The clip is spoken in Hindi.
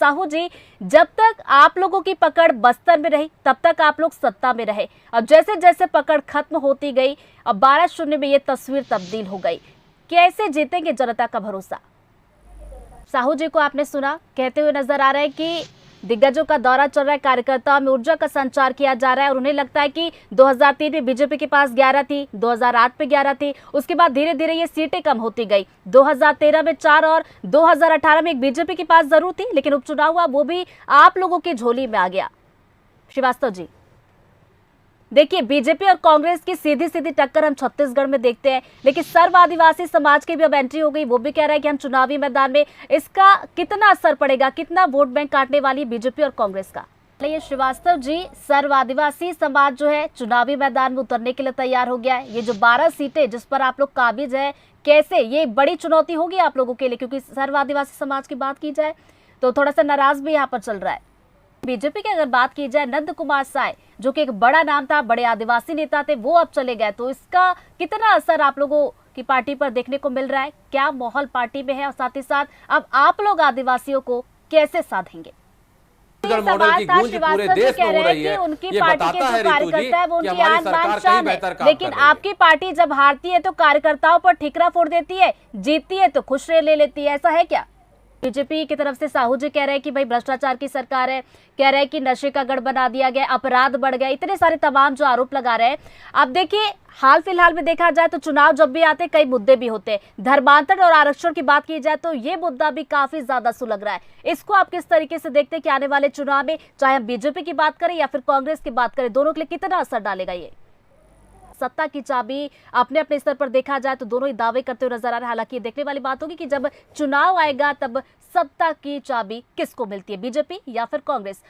साहू जी, जब तक आप लोगों की पकड़ बस्तर में रही तब तक आप लोग सत्ता में रहे। अब जैसे जैसे पकड़ खत्म होती गई, अब 12-0 में ये तस्वीर तब्दील हो गई। कैसे जीतेंगे जनता का भरोसा? साहू जी को आपने सुना कहते हुए नजर आ रहा है कि दिग्गजों का दौरा चल रहा है, कार्यकर्ताओं में ऊर्जा का संचार किया जा रहा है और उन्हें लगता है कि 2003 में बीजेपी के पास 11 थी, 2008 में 11 थी, उसके बाद धीरे धीरे ये सीटें कम होती गई। 2013 में 4 और 2018 में एक बीजेपी के पास जरूर थी, लेकिन उपचुनाव हुआ, वो भी आप लोगों की झोली में आ गया। श्रीवास्तव जी, देखिए, बीजेपी और कांग्रेस की सीधी सीधी टक्कर हम छत्तीसगढ़ में देखते हैं, लेकिन सर्व आदिवासी समाज की भी अब एंट्री हो गई। वो भी कह रहा है कि हम चुनावी मैदान में, इसका कितना असर पड़ेगा, कितना वोट बैंक काटने वाली बीजेपी और कांग्रेस का? ये श्रीवास्तव जी, सर्व आदिवासी समाज जो है चुनावी मैदान में उतरने के लिए तैयार हो गया है। ये जो 12 सीटें जिस पर आप लोग काबिज है, कैसे ये बड़ी चुनौती होगी आप लोगों के लिए? क्योंकि सर्व आदिवासी समाज की बात की जाए तो थोड़ा सा नाराज भी यहाँ पर चल रहा है। बीजेपी की अगर बात की जाए, नंद कुमार साय जो कि एक बड़ा नाम था, बड़े आदिवासी नेता थे, वो अब चले गए, तो इसका कितना असर आप लोगों की पार्टी पर देखने को मिल रहा है? क्या माहौल पार्टी में है और साथ ही साथ अब आप लोग आदिवासियों को कैसे साधेंगे? मॉडल की गूंज पूरे देश में हो रही है। उनकी पार्टी के जो कार्यकर्ता है वो उनकी आन बान शान है, लेकिन आपकी पार्टी जब हारती है तो कार्यकर्ताओं पर ठिकरा फोड़ देती है, जीतती है तो खुश ले लेती है, ऐसा है क्या? बीजेपी की तरफ से साहू जी कह रहे हैं कि भाई भ्रष्टाचार की सरकार है, कह रहे हैं कि नशे का गढ़ बना दिया गया, अपराध बढ़ गया, इतने सारे तमाम जो आरोप लगा रहे हैं। अब देखिए, हाल फिलहाल में देखा जाए तो चुनाव जब भी आते कई मुद्दे भी होते हैं। धर्मांतरण और आरक्षण की बात की जाए तो ये मुद्दा भी काफी ज्यादा सुलग रहा है। इसको आप किस तरीके से देखते हैं कि आने वाले चुनाव में, चाहे हम बीजेपी की बात करें या फिर कांग्रेस की बात करें, दोनों के लिए कितना असर डालेगा ये? सत्ता की चाबी अपने अपने स्तर पर देखा जाए तो दोनों ही दावे करते हुए नजर आ रहे हैं। हालांकि ये देखने वाली बात होगी कि जब चुनाव आएगा तब सत्ता की चाबी किसको मिलती है, बीजेपी या फिर कांग्रेस।